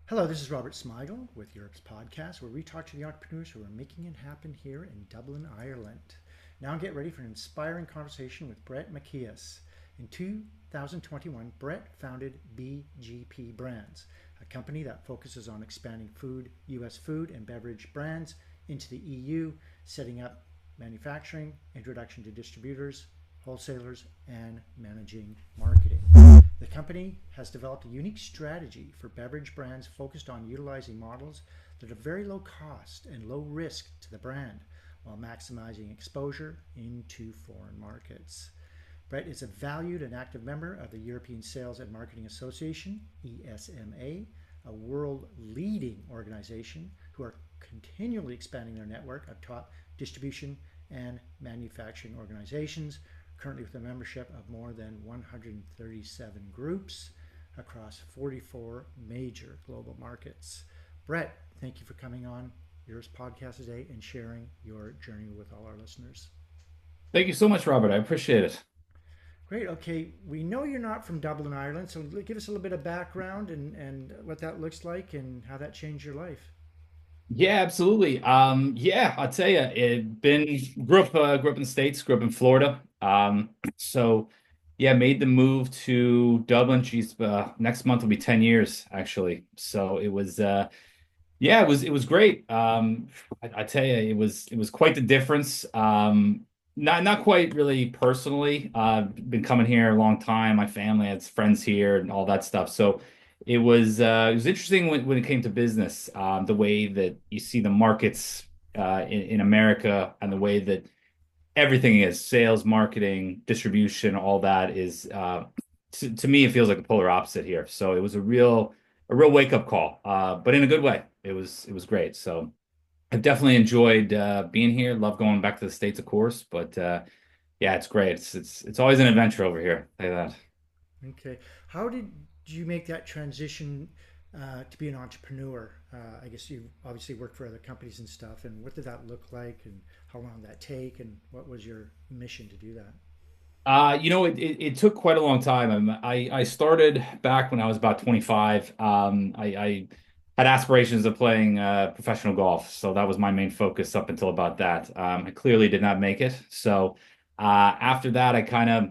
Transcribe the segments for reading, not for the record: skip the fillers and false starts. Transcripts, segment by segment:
Hello, this is Robert Smigel with Europe's podcast, where we talk to the entrepreneurs who are making it happen here in Dublin, Ireland. Now get ready for an inspiring conversation with Brett Macias. In 2021, Brett founded BGP Brands, a company that focuses on expanding U.S. food and beverage brands into the EU, setting up manufacturing, introduction to distributors, wholesalers, and managing marketing. The company has developed a unique strategy for beverage brands focused on utilizing models that are very low cost and low risk to the brand while maximizing exposure into foreign markets. Brett is a valued and active member of the European Sales and Marketing Association, ESMA, a world leading organization who are continually expanding their network of top distribution and manufacturing organizations, currently with a membership of more than 137 groups across 44 major global markets. Brett, thank you for coming on your podcast today and sharing your journey with all our listeners. Thank you so much, Robert. I appreciate it. Great. Okay, we know you're not from Dublin, Ireland, so give us a little bit of background and what that looks like and how that changed your life. Yeah, absolutely. Yeah, I'll tell you, it been grew up in the States, grew up in Florida. So yeah, made the move to Dublin. Geez, next month will be 10 years actually. So it was yeah, it was great. I tell you, it was quite the difference. Not quite really personally. Been coming here a long time. My family has friends here and all that stuff. So it was interesting when it came to business. The way that you see the markets in America and the way that everything is sales, marketing, distribution, all that is to me it feels like the polar opposite here. So it was a real wake up call, but in a good way. It was great. So I've definitely enjoyed being here. Love going back to the States, of course, but yeah, it's great. It's always an adventure over here. Say that. Okay. How did you make that transition to be an entrepreneur? I guess you obviously worked for other companies and stuff. And what did that look like? And how long did that take? And what was your mission to do that? It took quite a long time. I started back when I was about 25. I had aspirations of playing professional golf, so that was my main focus up until about that. I clearly did not make it. So after that, I kind of,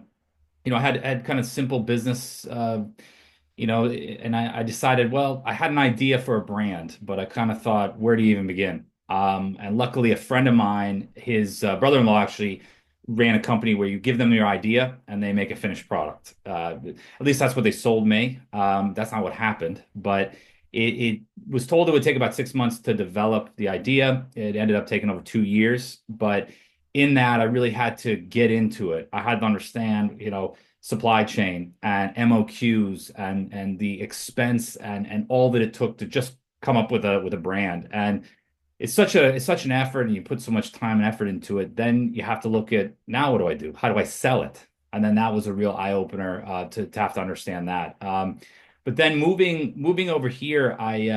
I had kind of simple business, and I decided, well, I had an idea for a brand, but I kind of thought, where do you even begin? And luckily, a friend of mine, his brother-in-law actually ran a company where you give them your idea and they make a finished product. At least that's what they sold me. That's not what happened, but it was told it would take about 6 months to develop the idea. It ended up taking over 2 years, but in that, I really had to get into it. I had to understand, supply chain and MOQs and the expense and all that it took to just come up with a brand. And it's such an effort and you put so much time and effort into it. Then you have to look at now what do I do? How do I sell it? And then that was a real eye opener to have to understand that. But then moving over here, I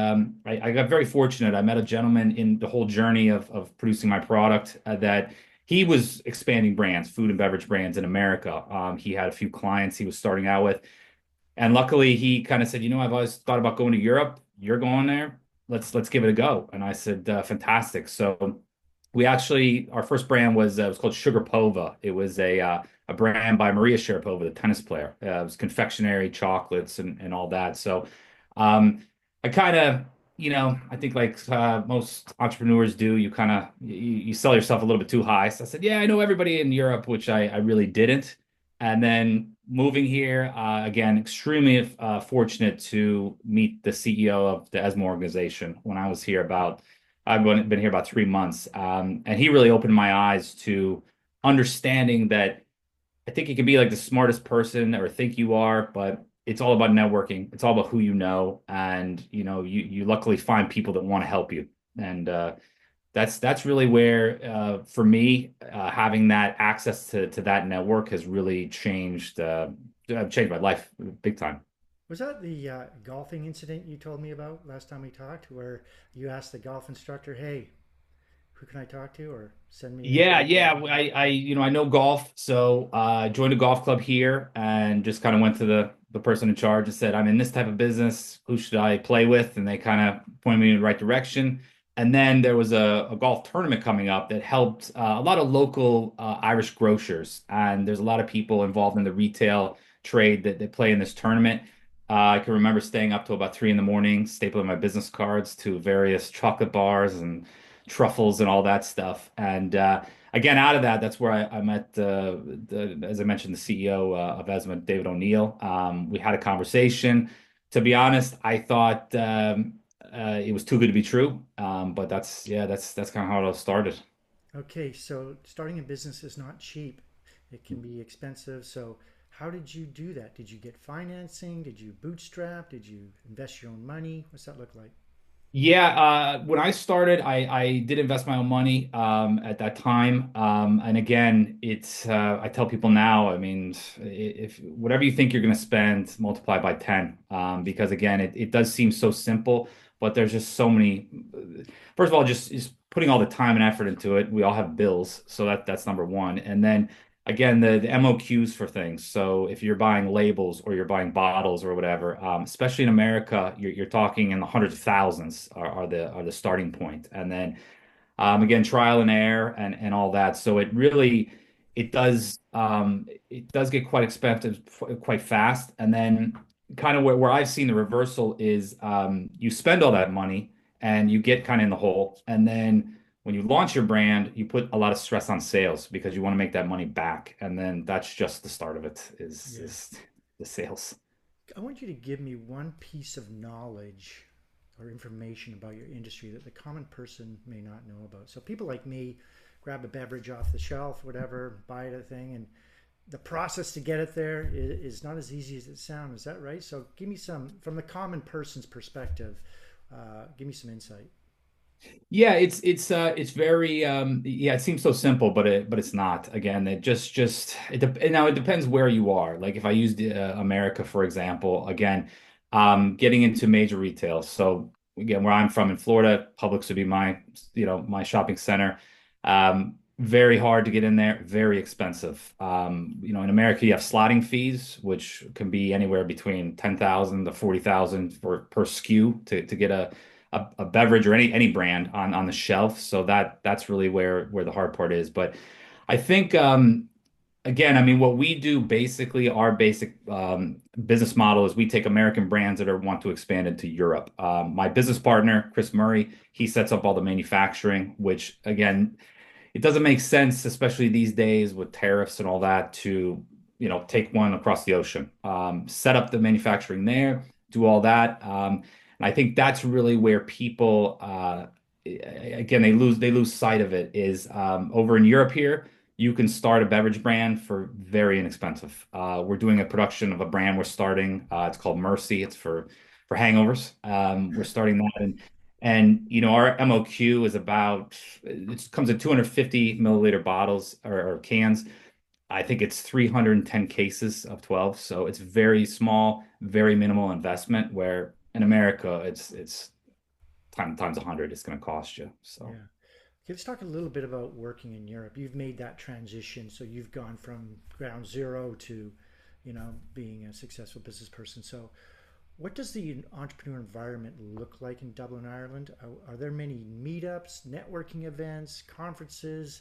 got very fortunate. I met a gentleman in the whole journey of producing my product that he was expanding brands, food and beverage brands in America. He had a few clients he was starting out with. And luckily he kind of said, I've always thought about going to Europe. You're going there. Let's give it a go. And I said, fantastic. So we actually our first brand was called Sugar Pova. It was a brand by Maria Sharapova, the tennis player. It was confectionery, chocolates, and all that. So I kind of, I think like most entrepreneurs do, you kind of you sell yourself a little bit too high. So I said, yeah, I know everybody in Europe, which I really didn't. And then moving here, again, extremely fortunate to meet the CEO of the ESMO organization when I was here about, I've been here about 3 months. And he really opened my eyes to understanding that I think you can be like the smartest person or think you are, but it's all about networking. It's all about who you know, and you luckily find people that want to help you, and that's really where for me having that access to that network has really changed my life big time. Was that the golfing incident you told me about last time we talked, where you asked the golf instructor, "Hey, who can I talk to, or send me Yeah, yeah. information?" I know golf, so I joined a golf club here and just kind of went to the person in charge and said, I'm in this type of business. Who should I play with? And they kind of pointed me in the right direction. And then there was a golf tournament coming up that helped a lot of local Irish grocers. And there's a lot of people involved in the retail trade that play in this tournament. I can remember staying up till about 3 in the morning, stapling my business cards to various chocolate bars and truffles and all that stuff. And again, out of that, that's where I met as I mentioned, the CEO of ESMA, David O'Neill. We had a conversation. To be honest, I thought it was too good to be true. But that's kind of how it all started. Okay, so starting a business is not cheap. It can be expensive. So how did you do that? Did you get financing? Did you bootstrap? Did you invest your own money? What's that look like? Yeah, when I started, I did invest my own money at that time. And again, it's I tell people now, I mean, if whatever you think you're going to spend, multiply by 10. Because again, it does seem so simple, but there's just so many. First of all, just putting all the time and effort into it. We all have bills, so that's number one. And then again, the MOQs for things. So if you're buying labels or you're buying bottles or whatever, especially in America, you're talking in the hundreds of thousands are the starting point. And then again, trial and error and all that. So it does get quite expensive quite fast. And then kind of where I've seen the reversal is you spend all that money and you get kind of in the hole. And then when you launch your brand, you put a lot of stress on sales because you want to make that money back. And then that's just the start of it Yeah. is the sales. I want you to give me one piece of knowledge or information about your industry that the common person may not know about. So people like me grab a beverage off the shelf, whatever, buy a thing, and the process to get it there is not as easy as it sounds. Is that right? So give me some, from the common person's perspective, give me some insight. Yeah, it's very yeah, it seems so simple, but it's not. Again, now it depends where you are. Like if I used America for example, again, getting into major retail. So again, where I'm from in Florida, Publix would be my shopping center. Very hard to get in there, very expensive. In America you have slotting fees, which can be anywhere between 10,000 to 40,000 for per SKU to get a beverage or any brand on the shelf. So that's really where the hard part is. But I think again, I mean, what we do basically, our basic business model is we take American brands that want to expand into Europe. My business partner, Chris Murray, he sets up all the manufacturing, which again, it doesn't make sense, especially these days with tariffs and all that, to take one across the ocean, set up the manufacturing there, do all that. And I think that's really where people, again, they lose sight of it. Is over in Europe here, you can start a beverage brand for very inexpensive. We're doing a production of a brand we're starting. It's called Mercy. It's for hangovers. We're starting that, and our MOQ is about it comes in 250 milliliter bottles or cans. I think it's 310 cases of 12. So it's very small, very minimal investment, where in America it's times 100 it's going to cost you. Yeah. So Okay, let's talk a little bit about working in Europe. You've made that transition, so you've gone from ground zero to, being a successful business person. So, what does the entrepreneur environment look like in Dublin, Ireland? Are there many meetups, networking events, conferences?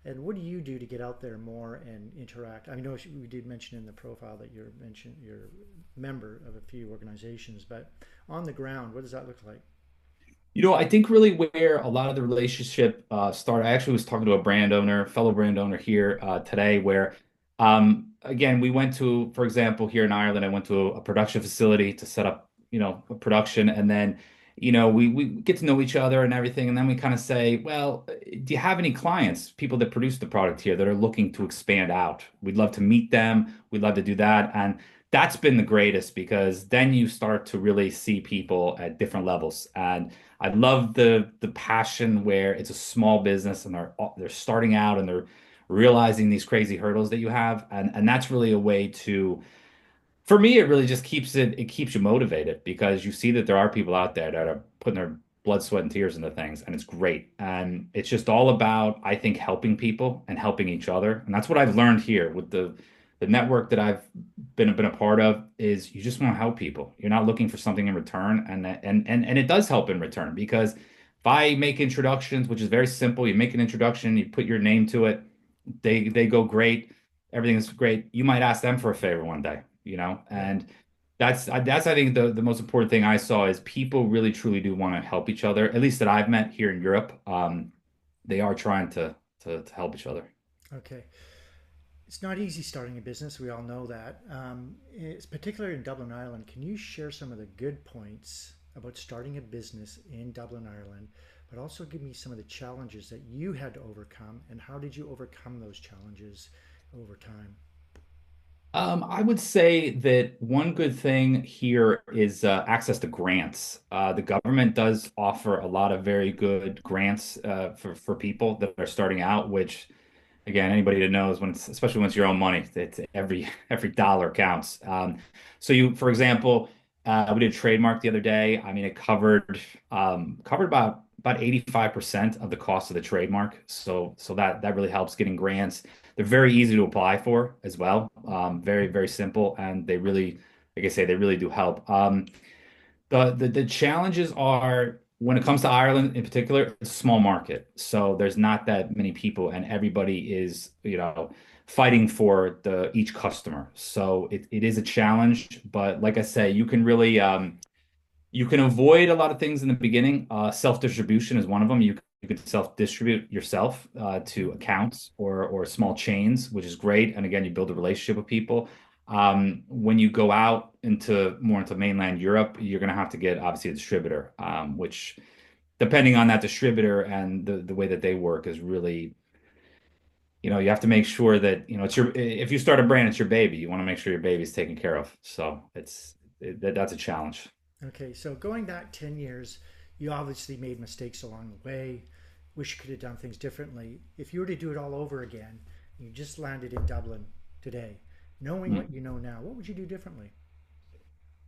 And what do you do to get out there more and interact? I know we did mention in the profile that you're a member of a few organizations, but on the ground, what does that look like? I think really where a lot of the relationship started, I actually was talking to a fellow brand owner here today, where again, we went to, for example, here in Ireland, I went to a production facility to set up, a production, and then, we get to know each other and everything, and then we kind of say, well, do you have any clients, people that produce the product here that are looking to expand out? We'd love to meet them. We'd love to do that, and that's been the greatest because then you start to really see people at different levels. And I love the passion where it's a small business and they're starting out and they're realizing these crazy hurdles that you have, and that's really a way to, for me, it really just keeps you motivated because you see that there are people out there that are putting their blood, sweat, and tears into things, and it's great. And it's just all about, I think, helping people and helping each other, and that's what I've learned here with the the network that I've been a part of is you just want to help people. You're not looking for something in return, and it does help in return because if I make introductions, which is very simple, you make an introduction, you put your name to it, they go great, everything is great. You might ask them for a favor one day, Yeah. and that's I think the most important thing I saw is people really truly do want to help each other. At least that I've met here in Europe, they are trying to help each other. Okay. It's not easy starting a business. We all know that. It's particularly in Dublin, Ireland. Can you share some of the good points about starting a business in Dublin, Ireland, but also give me some of the challenges that you had to overcome and how did you overcome those challenges over time? I would say that one good thing here is access to grants. The government does offer a lot of very good grants for people that are starting out, which again, anybody that knows when it's, especially when it's your own money, it's every dollar counts. So for example, we did a trademark the other day. I mean, it covered about 85% of the cost of the trademark. So that really helps getting grants. They're very easy to apply for as well. Very simple, and they really, like I say, they really do help. The challenges are when it comes to Ireland in particular, it's a small market. So there's not that many people and everybody is, fighting for the each customer. So it is a challenge, but like I say, you can really you can avoid a lot of things in the beginning. Self-distribution is one of them. You can self-distribute yourself to accounts or small chains, which is great. And again, you build a relationship with people. When you go out into mainland Europe, you're going to have to get obviously a distributor, which depending on that distributor and the way that they work is really, you have to make sure that, it's if you start a brand, it's your baby. You want to make sure your baby's taken care of. So that's a challenge. Okay, so going back 10 years, you obviously made mistakes along the way. Wish you could have done things differently. If you were to do it all over again, you just landed in Dublin today, knowing what you know now, what would you do differently?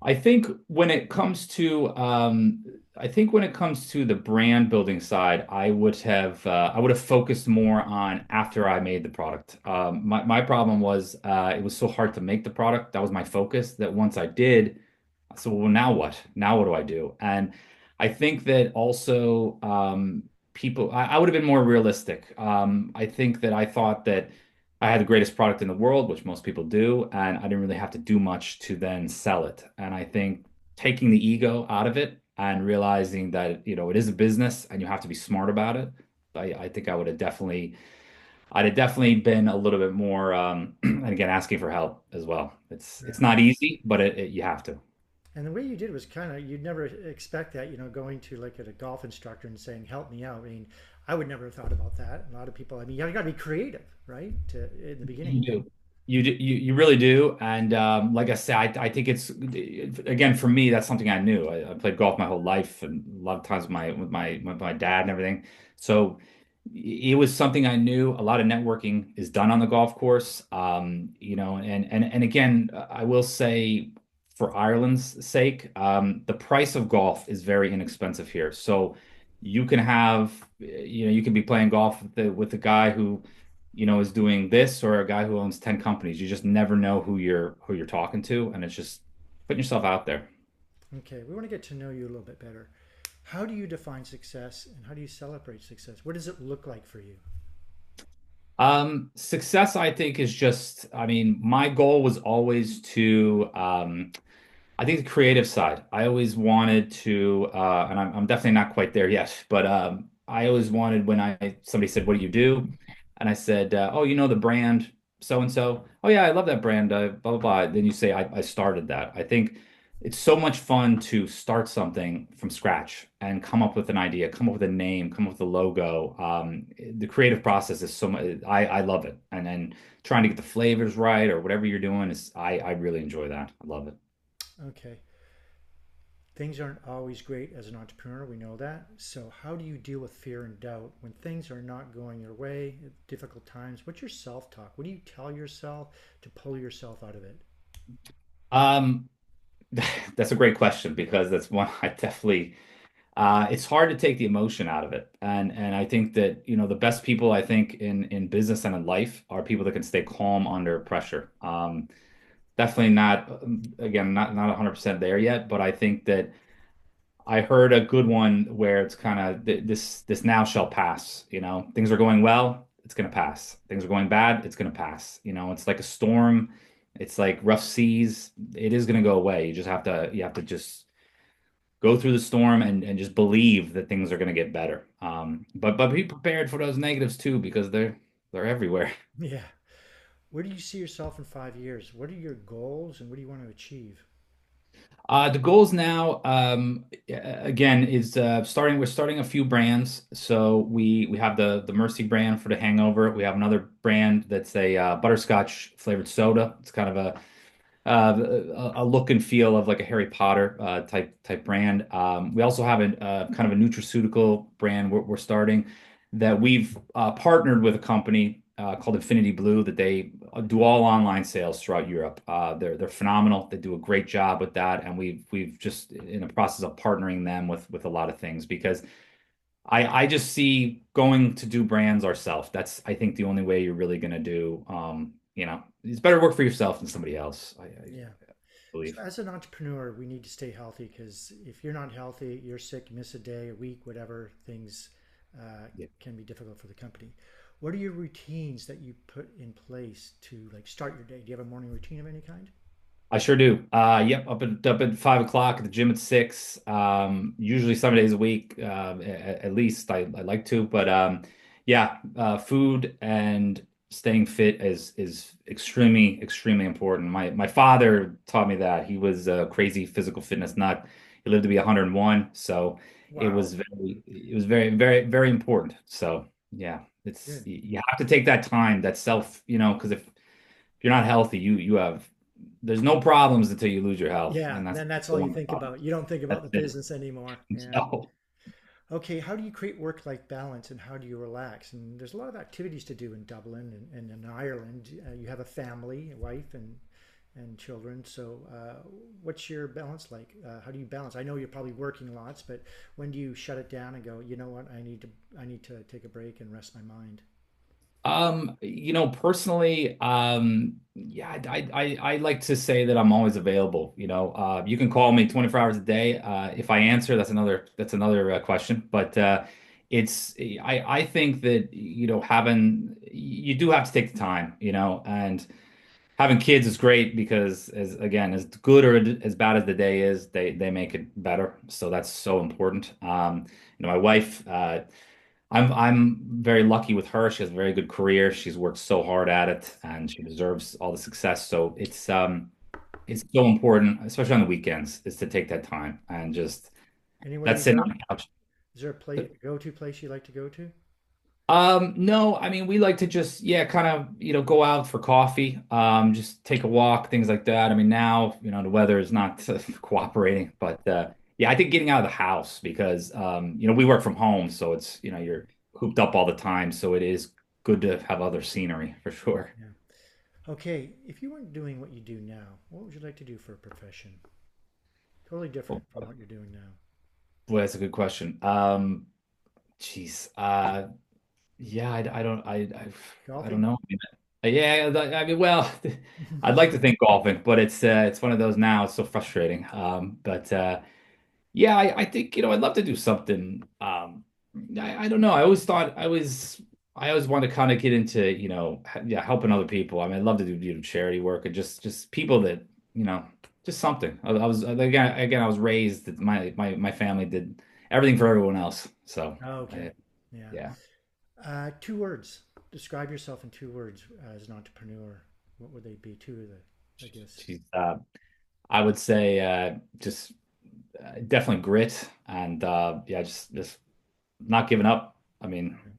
I think when it comes to the brand building side, I would have focused more on after I made the product. My problem was it was so hard to make the product. That was my focus. That once I did, so well, now what? Now what do I do? And I think that also I would have been more realistic. I think that I thought that I had the greatest product in the world, which most people do, and I didn't really have to do much to then sell it. And I think taking the ego out of it and realizing that, it is a business and you have to be smart about it. I think I'd have definitely been a little bit more, and again, asking for help as well. It's Yeah. not easy, but you have to. And the way you did was kind of, you'd never expect that, going to like a golf instructor and saying, help me out. I mean, I would never have thought about that. A lot of people, I mean, you got to be creative, right? In the beginning. You do. You really do. And like I said, I think it's again for me, that's something I knew. I played golf my whole life and a lot of times with my dad and everything. So it was something I knew. A lot of networking is done on the golf course. And again, I will say for Ireland's sake, the price of golf is very inexpensive here. So you can have, you can be playing golf with the guy who is doing this or a guy who owns 10 companies. You just never know who you're talking to, and it's just putting yourself out there. Okay, we want to get to know you a little bit better. How do you define success and how do you celebrate success? What does it look like for you? Success, I think, is just, I mean, my goal was always to I think the creative side. I always wanted to, and I'm definitely not quite there yet, but I always wanted when somebody said, "What do you do?" and I said, "Oh, the brand so and so." "Oh yeah, I love that brand." Blah blah blah. Then you say, "I started that." I think it's so much fun to start something from scratch and come up with an idea, come up with a name, come up with a logo. The creative process is so much. I love it, and then trying to get the flavors right or whatever you're doing is I really enjoy that. I love it. Okay, things aren't always great as an entrepreneur. We know that. So, how do you deal with fear and doubt when things are not going your way, difficult times? What's your self talk? What do you tell yourself to pull yourself out of it? Um, that's a great question because that's one I definitely it's hard to take the emotion out of it. And I think that, the best people I think in business and in life are people that can stay calm under pressure. Definitely not, again, not 100% there yet, but I think that I heard a good one where it's kind of this now shall pass. Things are going well, it's going to pass. Things are going bad, it's going to pass. It's like a storm. It's like rough seas. It is going to go away. You have to just go through the storm and just believe that things are going to get better. But be prepared for those negatives too, because they're everywhere. Yeah. Where do you see yourself in 5 years? What are your goals and what do you want to achieve? The goals now, again, is starting. We're starting a few brands. So we have the Mercy brand for the hangover. We have another brand that's a butterscotch flavored soda. It's kind of a look and feel of like a Harry Potter type brand. We also have a kind of a nutraceutical brand we're starting that we've partnered with a company called Infinity Blue that they do all online sales throughout Europe. They're phenomenal. They do a great job with that, and we've just in the process of partnering them with a lot of things because I just see going to do brands ourselves. That's I think the only way you're really going to do. It's better work for yourself than somebody else. I Yeah. So believe. as an entrepreneur, we need to stay healthy because if you're not healthy, you're sick, you miss a day, a week, whatever, things Yeah. can be difficult for the company. What are your routines that you put in place to like start your day? Do you have a morning routine of any kind? I sure do. Yep, up at 5 o'clock at the gym at 6. Usually 7 days a week, at least I like to. But yeah, food and staying fit is extremely important. My father taught me that. He was a crazy physical fitness nut. He lived to be 101, so Wow. it was very important. So yeah, Good. you have to take that time, that self, because if you're not healthy, you have there's no problems until you lose your health, Yeah. and that's Then that's the all you one think problem. about. You don't think about That's the it. business anymore. Yeah. So, Okay, how do you create work-life balance and how do you relax? And there's a lot of activities to do in Dublin and in Ireland. You have a family, a wife, and children. So, what's your balance like? How do you balance? I know you're probably working lots, but when do you shut it down and go, you know what, I need to take a break and rest my mind? personally, yeah, I like to say that I'm always available. You can call me 24 hours a day. If I answer, that's another question. But I think that having you do have to take the time, and having kids is great because as good or as bad as the day is, they make it better. So that's so important. My wife, I'm very lucky with her. She has a very good career. She's worked so hard at it and she deserves all the success. So it's so important, especially on the weekends, is to take that time and just Anywhere that's you sitting go? on the couch. Is there a place, go-to place you like to go to? No, I mean we like to just kind of go out for coffee, just take a walk, things like that. I mean now the weather is not cooperating, but yeah, I think getting out of the house because we work from home, so it's you're cooped up all the time, so it is good to have other scenery for sure. Yeah. Okay, if you weren't doing what you do now, what would you like to do for a profession? Totally Oh, different from what you're doing now. boy, that's a good question. Geez, yeah, I don't Golfing? know. Yeah, well, I'd like to think golfing, but it's one of those now. It's so frustrating. But yeah, I think I'd love to do something. I don't know. I always want to kind of get into yeah, helping other people. I mean, I'd love to do charity work and just people that you know just something. I was again I was raised that my family did everything for everyone else. So Okay. Yeah. yeah. 2 words. Describe yourself in 2 words as an entrepreneur. What would they be? Two of the, I guess. She's I would say just definitely grit and yeah, just not giving up. I mean, Okay.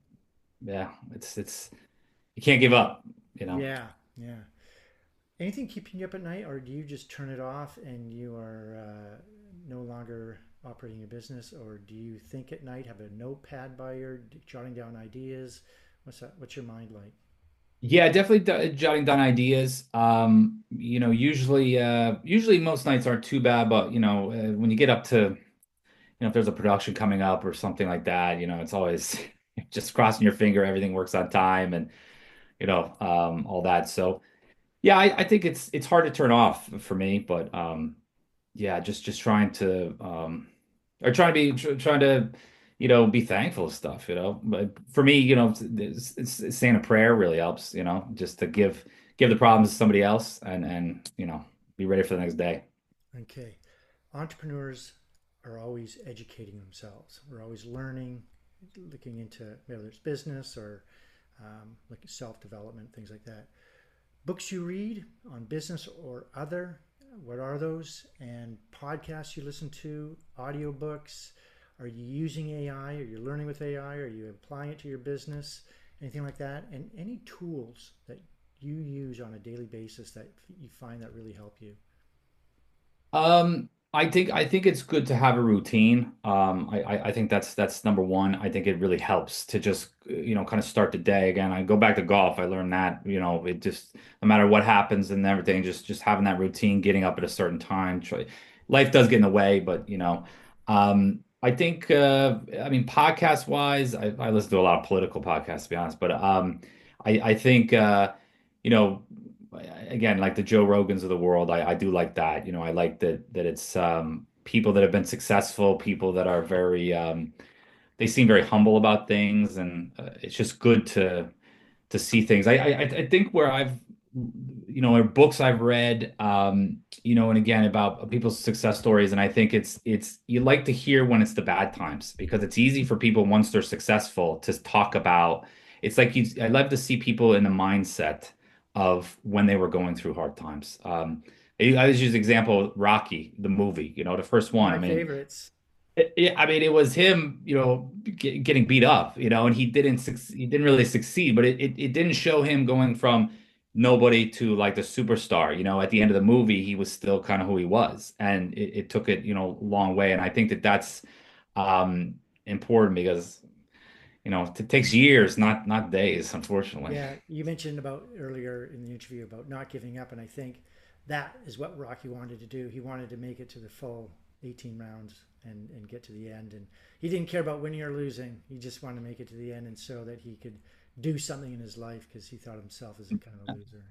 yeah, it's you can't give up. Yeah. Yeah. Anything keeping you up at night, or do you just turn it off and you are no longer operating your business, or do you think at night, have a notepad by your jotting down ideas? What's that? What's your mind like? Yeah, definitely jotting down ideas. Usually most nights aren't too bad, but when you get up to if there's a production coming up or something like that, it's always just crossing your finger, everything works on time and, all that. So yeah, I think it's hard to turn off for me, but yeah, just trying to or trying to trying to be thankful of stuff, But for me, it's saying a prayer really helps, just to give the problems to somebody else and be ready for the next day. Okay. Entrepreneurs are always educating themselves. We're always learning, looking into whether it's business or like self development, things like that. Books you read on business or other, what are those? And podcasts you listen to, audiobooks. Are you using AI? Are you learning with AI? Are you applying it to your business? Anything like that? And any tools that you use on a daily basis that you find that really help you? I think it's good to have a routine. I think that's number one. I think it really helps to just kind of start the day again. I go back to golf. I learned that it just no matter what happens and everything, just having that routine, getting up at a certain time. Life does get in the way, but I think I mean podcast wise, I listen to a lot of political podcasts to be honest, but I think you know again, like the Joe Rogans of the world, I do like that. I like that it's people that have been successful, people that are very they seem very humble about things, and it's just good to see things. I think where I've in books I've read, and again about people's success stories, and I think it's you like to hear when it's the bad times because it's easy for people once they're successful to talk about. It's like I love to see people in the mindset of when they were going through hard times. I was use example Rocky, the movie, the first One of one. I my mean, favorites. it was him, getting beat up, and he didn't really succeed, but it didn't show him going from nobody to like the superstar. At the end of the movie, he was still kind of who he was, and it took it, a long way. And I think that that's important because, it takes years, not days, unfortunately. Yeah, you mentioned about earlier in the interview about not giving up, and I think that is what Rocky wanted to do. He wanted to make it to the full 18 rounds and get to the end, and he didn't care about winning or losing. He just wanted to make it to the end, and so that he could do something in his life because he thought himself as a kind of loser.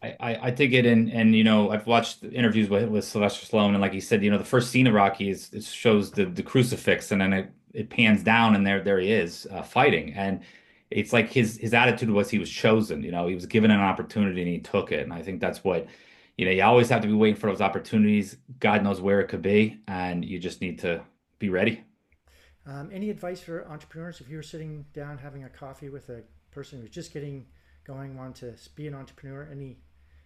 I think it and I've watched interviews with Sylvester Stallone and like he said the first scene of Rocky is it shows the crucifix and then it pans down and there he is fighting and it's like his attitude was he was chosen, he was given an opportunity and he took it, and I think that's what you always have to be waiting for those opportunities. God knows where it could be, and you just need to be ready. Any advice for entrepreneurs if you were sitting down having a coffee with a person who's just getting going, want to be an entrepreneur?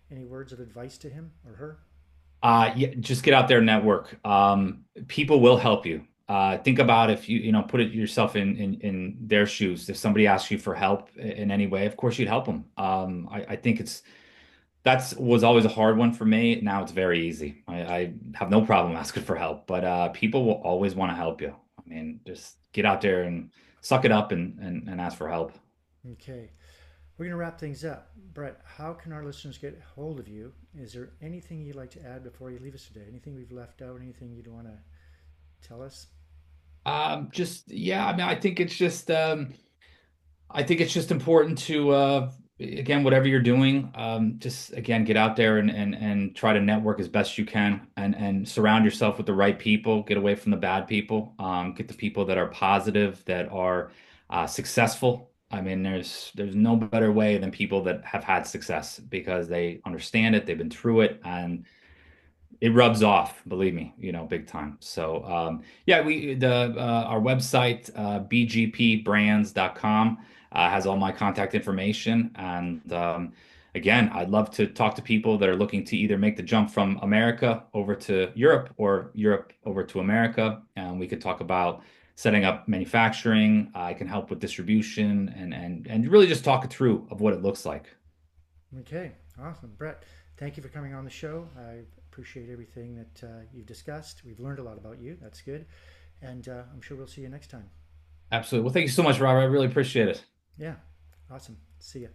Any words of advice to him or her? Yeah, just get out there and network. People will help you. Think about if put it yourself in their shoes. If somebody asks you for help in any way, of course you'd help them. I think that's was always a hard one for me. Now it's very easy. I have no problem asking for help, but people will always want to help you. I mean, just get out there and suck it up and ask for help. Okay. We're going to wrap things up. Brett, how can our listeners get hold of you? Is there anything you'd like to add before you leave us today? Anything we've left out? Anything you'd want to tell us? Just yeah, I mean, I think it's just important to again, whatever you're doing, just again get out there and try to network as best you can and surround yourself with the right people, get away from the bad people, get the people that are positive, that are successful. I mean, there's no better way than people that have had success because they understand it, they've been through it, and it rubs off, believe me, big time. So yeah, we the our website bgpbrands.com has all my contact information, and again, I'd love to talk to people that are looking to either make the jump from America over to Europe or Europe over to America, and we could talk about setting up manufacturing. I can help with distribution and really just talk it through of what it looks like. Okay, awesome. Brett, thank you for coming on the show. I appreciate everything that you've discussed. We've learned a lot about you. That's good. And I'm sure we'll see you next time. Absolutely. Well, thank you so much, Robert. I really appreciate it. Yeah, awesome. See ya.